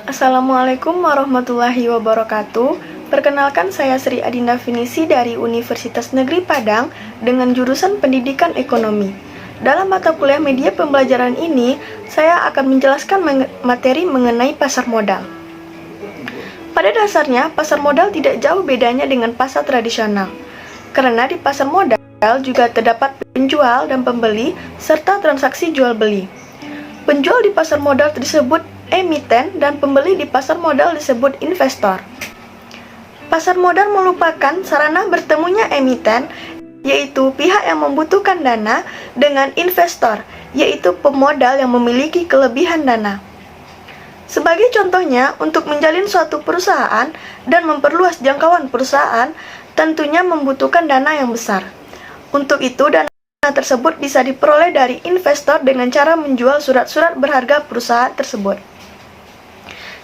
Assalamualaikum warahmatullahi wabarakatuh. Perkenalkan, saya Sri Adinda Finisi dari Universitas Negeri Padang dengan jurusan Pendidikan Ekonomi. Dalam mata kuliah media pembelajaran ini, saya akan menjelaskan materi mengenai pasar modal. Pada dasarnya, pasar modal tidak jauh bedanya dengan pasar tradisional. Karena di pasar modal juga terdapat penjual dan pembeli serta transaksi jual beli. Penjual di pasar modal disebut emiten dan pembeli di pasar modal disebut investor. Pasar modal merupakan sarana bertemunya emiten, yaitu pihak yang membutuhkan dana, dengan investor, yaitu pemodal yang memiliki kelebihan dana. Sebagai contohnya, untuk menjalin suatu perusahaan dan memperluas jangkauan perusahaan, tentunya membutuhkan dana yang besar. Untuk itu, dana tersebut bisa diperoleh dari investor dengan cara menjual surat-surat berharga perusahaan tersebut.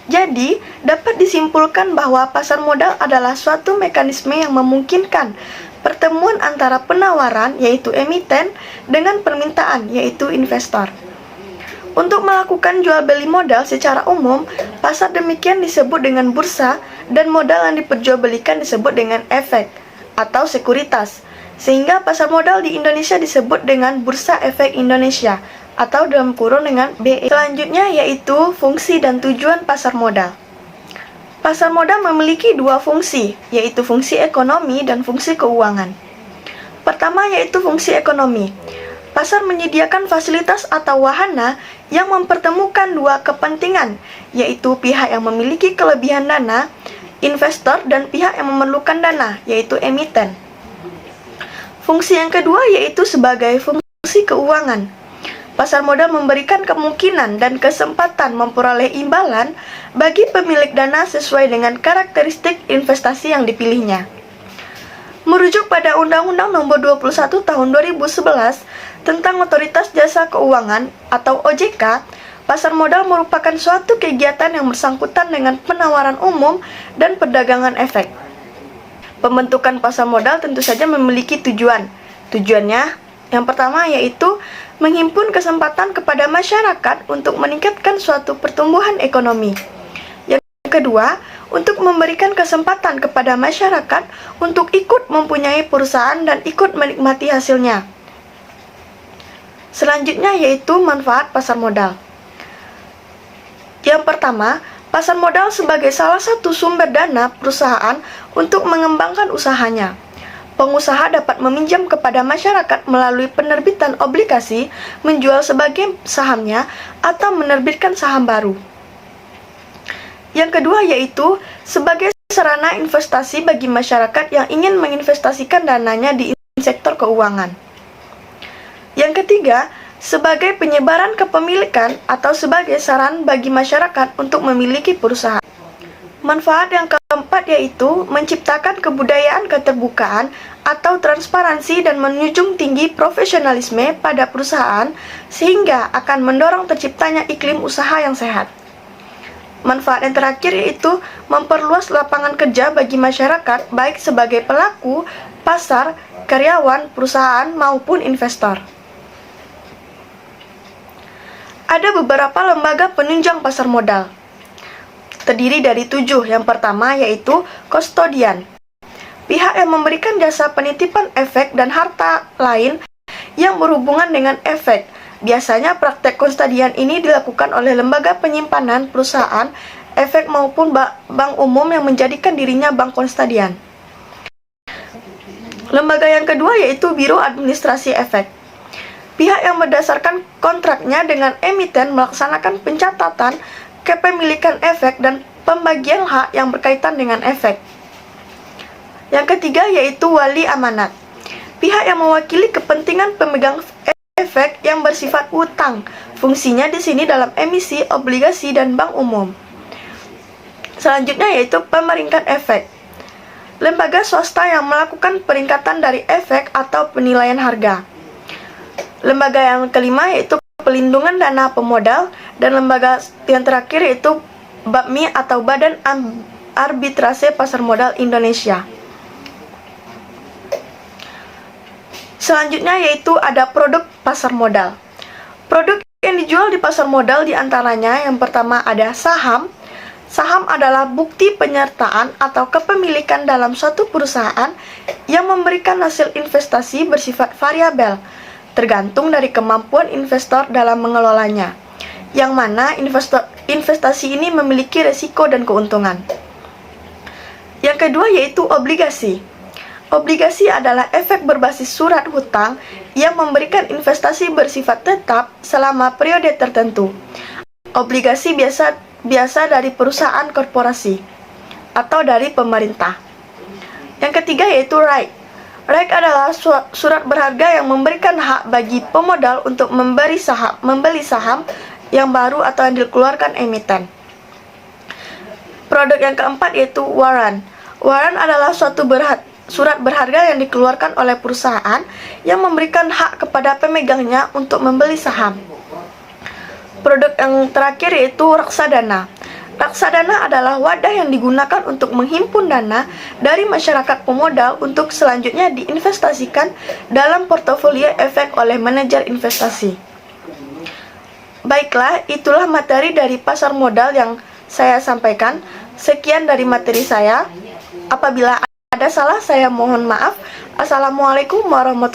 Jadi, dapat disimpulkan bahwa pasar modal adalah suatu mekanisme yang memungkinkan pertemuan antara penawaran, yaitu emiten, dengan permintaan, yaitu investor. Untuk melakukan jual beli modal secara umum, pasar demikian disebut dengan bursa, dan modal yang diperjualbelikan disebut dengan efek atau sekuritas. Sehingga pasar modal di Indonesia disebut dengan Bursa Efek Indonesia, atau dalam kurung dengan BE. Selanjutnya yaitu fungsi dan tujuan pasar modal. Pasar modal memiliki dua fungsi, yaitu fungsi ekonomi dan fungsi keuangan. Pertama yaitu fungsi ekonomi. Pasar menyediakan fasilitas atau wahana yang mempertemukan dua kepentingan, yaitu pihak yang memiliki kelebihan dana, investor, dan pihak yang memerlukan dana, yaitu emiten. Fungsi yang kedua yaitu sebagai fungsi keuangan. Pasar modal memberikan kemungkinan dan kesempatan memperoleh imbalan bagi pemilik dana sesuai dengan karakteristik investasi yang dipilihnya. Merujuk pada Undang-Undang Nomor 21 Tahun 2011 tentang Otoritas Jasa Keuangan atau OJK, pasar modal merupakan suatu kegiatan yang bersangkutan dengan penawaran umum dan perdagangan efek. Pembentukan pasar modal tentu saja memiliki tujuan. Tujuannya yang pertama yaitu menghimpun kesempatan kepada masyarakat untuk meningkatkan suatu pertumbuhan ekonomi. Yang kedua, untuk memberikan kesempatan kepada masyarakat untuk ikut mempunyai perusahaan dan ikut menikmati hasilnya. Selanjutnya yaitu manfaat pasar modal. Yang pertama, pasar modal sebagai salah satu sumber dana perusahaan untuk mengembangkan usahanya. Pengusaha dapat meminjam kepada masyarakat melalui penerbitan obligasi, menjual sebagian sahamnya, atau menerbitkan saham baru. Yang kedua yaitu sebagai sarana investasi bagi masyarakat yang ingin menginvestasikan dananya di sektor keuangan. Yang ketiga, sebagai penyebaran kepemilikan atau sebagai saran bagi masyarakat untuk memiliki perusahaan. Manfaat yang keempat yaitu menciptakan kebudayaan keterbukaan atau transparansi dan menjunjung tinggi profesionalisme pada perusahaan sehingga akan mendorong terciptanya iklim usaha yang sehat. Manfaat yang terakhir yaitu memperluas lapangan kerja bagi masyarakat baik sebagai pelaku, pasar, karyawan, perusahaan maupun investor. Ada beberapa lembaga penunjang pasar modal. Terdiri dari 7. Yang pertama yaitu kustodian. Pihak yang memberikan jasa penitipan efek dan harta lain yang berhubungan dengan efek. Biasanya praktek kustodian ini dilakukan oleh lembaga penyimpanan perusahaan, efek maupun bank umum yang menjadikan dirinya bank kustodian. Lembaga yang kedua yaitu Biro Administrasi Efek. Pihak yang berdasarkan kontraknya dengan emiten melaksanakan pencatatan kepemilikan efek dan pembagian hak yang berkaitan dengan efek. Yang ketiga yaitu wali amanat. Pihak yang mewakili kepentingan pemegang efek yang bersifat utang. Fungsinya di sini dalam emisi, obligasi, dan bank umum. Selanjutnya yaitu pemeringkat efek. Lembaga swasta yang melakukan peringkatan dari efek atau penilaian harga. Lembaga yang kelima yaitu pelindungan dana pemodal, dan lembaga yang terakhir yaitu BAPMI atau Badan Arbitrase Pasar Modal Indonesia. Selanjutnya yaitu ada produk pasar modal. Produk yang dijual di pasar modal diantaranya yang pertama ada saham, Saham adalah bukti penyertaan atau kepemilikan dalam suatu perusahaan yang memberikan hasil investasi bersifat variabel, tergantung dari kemampuan investor dalam mengelolanya, yang mana investasi ini memiliki risiko dan keuntungan. Yang kedua yaitu obligasi. Obligasi adalah efek berbasis surat hutang yang memberikan investasi bersifat tetap selama periode tertentu. Obligasi biasa dari perusahaan korporasi atau dari pemerintah. Yang ketiga yaitu right. Right adalah surat berharga yang memberikan hak bagi pemodal untuk membeli saham yang baru atau yang dikeluarkan emiten. Produk yang keempat yaitu warrant. Warrant adalah surat berharga yang dikeluarkan oleh perusahaan yang memberikan hak kepada pemegangnya untuk membeli saham. Produk yang terakhir yaitu reksadana. Reksadana adalah wadah yang digunakan untuk menghimpun dana dari masyarakat pemodal untuk selanjutnya diinvestasikan dalam portofolio efek oleh manajer investasi. Baiklah, itulah materi dari pasar modal yang saya sampaikan. Sekian dari materi saya. Apabila ada salah, saya mohon maaf. Assalamualaikum warahmatullahi wabarakatuh.